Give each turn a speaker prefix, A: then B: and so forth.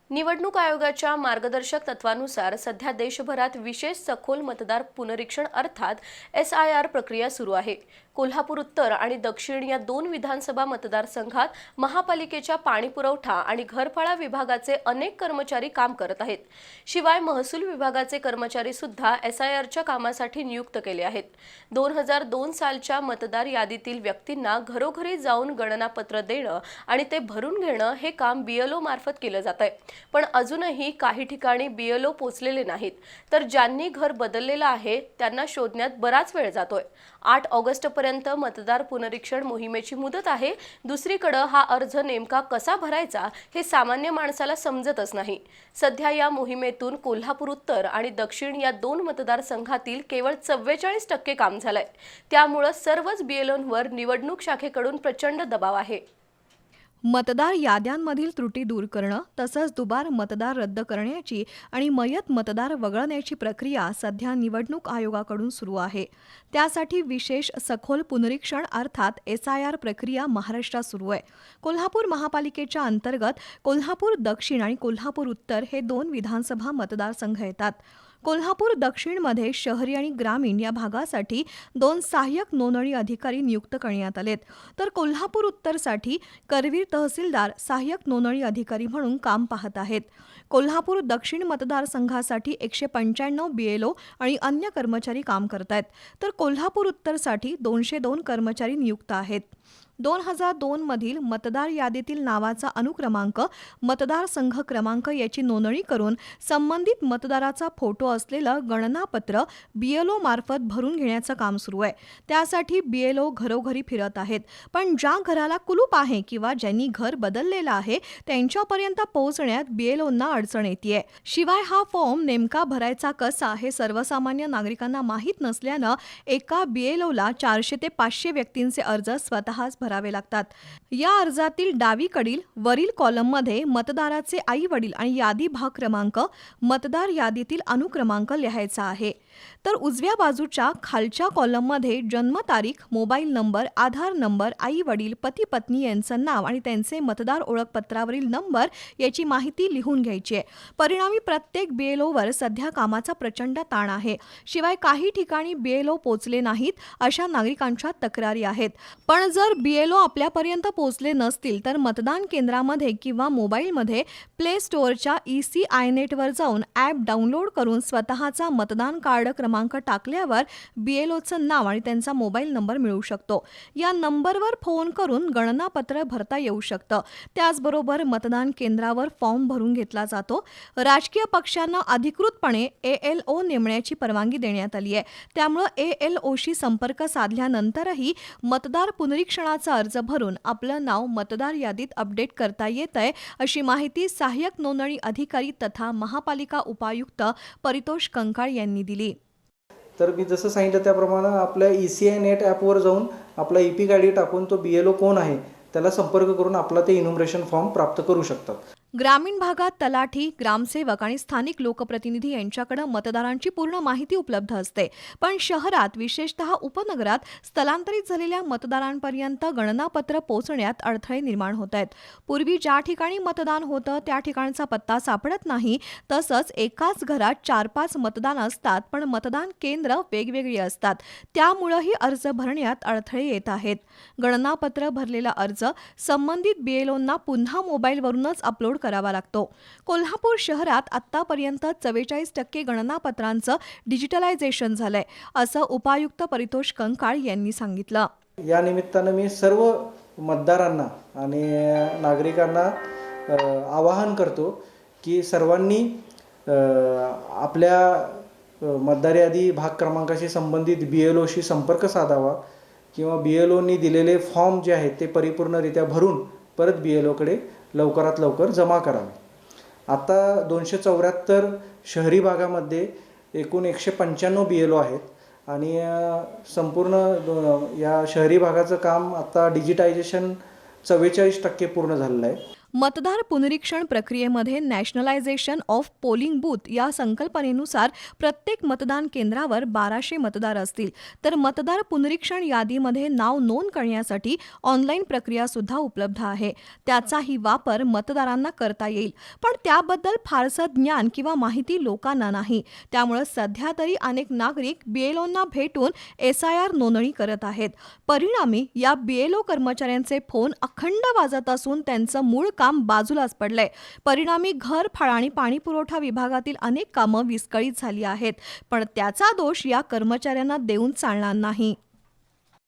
A: निवडणूक आयोगाच्या मार्गदर्शक तत्वानुसार सध्या देशभरात विशेष सखोल मतदार पुनरीक्षण अर्थात SIR प्रक्रिया सुरू आहे। कोल्हापूर उत्तर आणि दक्षिण या दोन विधानसभा मतदारसंघात महापालिकेच्या पाणीपुरवठा आणि घरफाळा विभागाचे अनेक कर्मचारी काम करत आहेत। शिवाय महसूल विभागाचे कर्मचारी सुद्धा SIRच्या कामासाठी नियुक्त केले आहेत। 2002 सालच्या मतदार यादीतील व्यक्तींना घरोघरी जाऊन गणनापत्र देणं आणि ते भरून घेणं हे काम BLO मार्फत केलं जातंय। पण अजूनही काही ठिकाणी BLO पोचलेले नाहीत, तर ज्यांनी घर बदललेलं आहे त्यांना शोधण्यात बराच वेळ जातोय। 8 ऑगस्टपर्यंत मतदार पुनरीक्षण मोहिमेची मुदत आहे। दुसरीकडे हा अर्ज नेमका कसा भरायचा हे सामान्य माणसाला समजतच नाही। सध्या या मोहिमेतून कोल्हापूर उत्तर आणि दक्षिण या दोन मतदारसंघातील केवळ 44% काम झालंय। त्यामुळे सर्वच BLOंवर निवडणूक शाखेकडून प्रचंड दबाव आहे।
B: मतदार याद्यांमधील त्रुटी दूर करणं तसंच दुबार मतदार रद्द करण्याची आणि मयत मतदार वगळण्याची प्रक्रिया सध्या निवडणूक आयोगाकडून सुरू आहे। त्यासाठी विशेष सखोल पुनरीक्षण अर्थात SIR प्रक्रिया महाराष्ट्रात सुरू आहे। कोल्हापूर महापालिकेच्या अंतर्गत कोल्हापूर दक्षिण आणि कोल्हापूर उत्तर हे दोन विधानसभा मतदारसंघ येतात। कोल्हापूर दक्षिणमध्ये शहरी आणि ग्रामीण या भागासाठी 2 सहाय्यक नोंदणी अधिकारी नियुक्त करण्यात आलेत, तर कोल्हापूर उत्तरसाठी करवीर तहसीलदार सहाय्यक नोंदणी अधिकारी म्हणून काम पाहत आहेत। कोल्हापूर दक्षिण मतदारसंघासाठी 195 BLO आणि अन्य कर्मचारी काम करतायत, तर कोल्हापूर उत्तरसाठी 202 कर्मचारी नियुक्त आहेत। 2002 मधील मतदार यादीतील नावाचा अनुक्रमांक, मतदार संघ क्रमांक याची नोंदणी करून संबंधित मतदाराचा फोटो असलेलं गणनापत्र BLO मार्फत भरून घेण्याचं काम सुरू आहे। त्यासाठी BLO घरोघरी फिरत आहेत, पण ज्या घराला कुलूप आहे किंवा ज्यांनी घर बदललेलं आहे त्यांच्यापर्यंत पोहोचण्यात BLOंना अडचण येते। शिवाय हा फॉर्म नेमका भरायचा कसा हे सर्वसामान्य नागरिकांना माहीत नसल्यानं एका BLOला 400 ते 500 व्यक्तींचे अर्ज स्वतःच भरावे लागतात। या अर्जातील डावीकडील वरील कॉलममध्ये मतदाराचे आई वडील आणि यादी भाग क्रमांक, मतदार यादीतील अनुक्रमांक लिहायचा आहे, तर उजव्या बाजूच्या खालच्या कॉलममध्ये जन्मतारीख, मोबाईल नंबर, आधार नंबर, आई वडील, पती पत्नी यांचं नाव आणि त्यांचे मतदार ओळखपत्रावरील नंबर याची माहिती लिहून घ्यायची आहे। परिणामी प्रत्येक BLOवर सध्या कामाचा प्रचंड ताण आहे। शिवाय काही ठिकाणी BLO पोचले नाहीत अशा नागरिकांच्या तक्रारी आहेत। पण जर BLO आपल्यापर्यंत पोहोचले नसतील तर मतदान केंद्रामध्ये किंवा मोबाईलमध्ये प्ले स्टोअरच्या ECINET जाऊन ॲप डाउनलोड करून स्वतःचा मतदान कार्ड क्रमांक टाकल्यावर BLOचं नाव आणि त्यांचा मोबाईल नंबर मिळू शकतो। या नंबरवर फोन करून गणनापत्र भरता येऊ शकतं। त्याचबरोबर मतदान केंद्रावर फॉर्म भरून घेतला जातो। राजकीय पक्षांना अधिकृतपणे ALO नेमण्याची परवानगी देण्यात आली आहे। त्यामुळे ALOशी संपर्क साधल्यानंतरही मतदार पुनरीक्षणाचा अर्ज भरून आपलं नाव मतदार यादीत अपडेट करता येतंय, अशी माहिती सहाय्यक नोंदणी अधिकारी तथा महापालिका उपायुक्त परितोष कंकाळ यांनी दिली।
C: तर मी जसं सांगितलं त्याप्रमाणे आपल्या ECINET ॲपवर जाऊन आपला EPIC ID टाकून तो BLO कोण आहे त्याला संपर्क करून आपला ते इन्युमरेशन फॉर्म प्राप्त करू शकतात।
B: ग्रामीण भागात तलाठी, ग्रामसेवक आणि स्थानिक लोकप्रतिनिधी यांच्याकडे मतदारांची पूर्ण माहिती उपलब्ध असते, पण शहरात विशेषतः उपनगरात स्थलांतरित झालेल्या मतदारांपर्यंत गणनापत्र पोहोचण्यात अडथळे निर्माण होत आहेत। पूर्वी ज्या ठिकाणी मतदान होतं त्या ठिकाणचा पत्ता सापडत नाही, तसंच एकाच घरात 4-5 मतदान असतात पण मतदान केंद्र वेगवेगळी असतात, त्यामुळेही अर्ज भरण्यात अडथळे येत आहेत। गणनापत्र भरलेला अर्ज संबंधित BLOंना पुन्हा मोबाईलवरूनच अपलोड करावा लागतो। कोल्हापूर शहरात आतापर्यंत 44% गणनापत्रांचं डिजिटलायझेशन झालंय, असं उपायुक्त परितोष कंकाळ यांनी सांगितलं।
C: या निमित्तानं मी सर्व मतदारांना आणि नागरिकांना आवाहन करतो की सर्वांनी आपल्या मतदार यादी भाग क्रमांकाशी संबंधित BLOशी संपर्क साधावा किंवा BLOंनी दिलेले फॉर्म जे आहेत ते परिपूर्णरित्या भरून परत BLOकडे लवकरात लवकर जमा करावे। आता 274 शहरी भागामध्ये एकूण 195 BLO आहेत आणि संपूर्ण या शहरी भागाचं काम आता डिजिटायझेशन 44% पूर्ण झालेलं आहे।
B: मतदार पुनरीक्षण प्रक्रियेमध्ये नॅशनलायझेशन ऑफ पोलिंग बूथ या संकल्पनेनुसार प्रत्येक मतदान केंद्रावर 1200 मतदार असतील, तर मतदार पुनरीक्षण यादीमध्ये नाव नोंद करण्यासाठी ऑनलाईन प्रक्रिया सुद्धा उपलब्ध आहे. त्याचाही वापर मतदारांना करता येईल, पण त्याबद्दल फारसं ज्ञान किंवा माहिती लोकांना नाही. त्यामुळे सध्या तरी अनेक नागरिक बीएलओंना भेटून SIR नोंदणी करत आहेत. परिणामी या बीएलओ कर्मचाऱ्यांचे फोन अखंड वाजत असून त्यांचं मूळ काम बाजूलाच पडलंय. परिणामी घरफाळ आणि पाणीपुरवठा विभागातील अनेक कामं विस्कळीत झाली आहेत, पण त्याचा दोष या कर्मचाऱ्यांना देऊन चालणार नाही.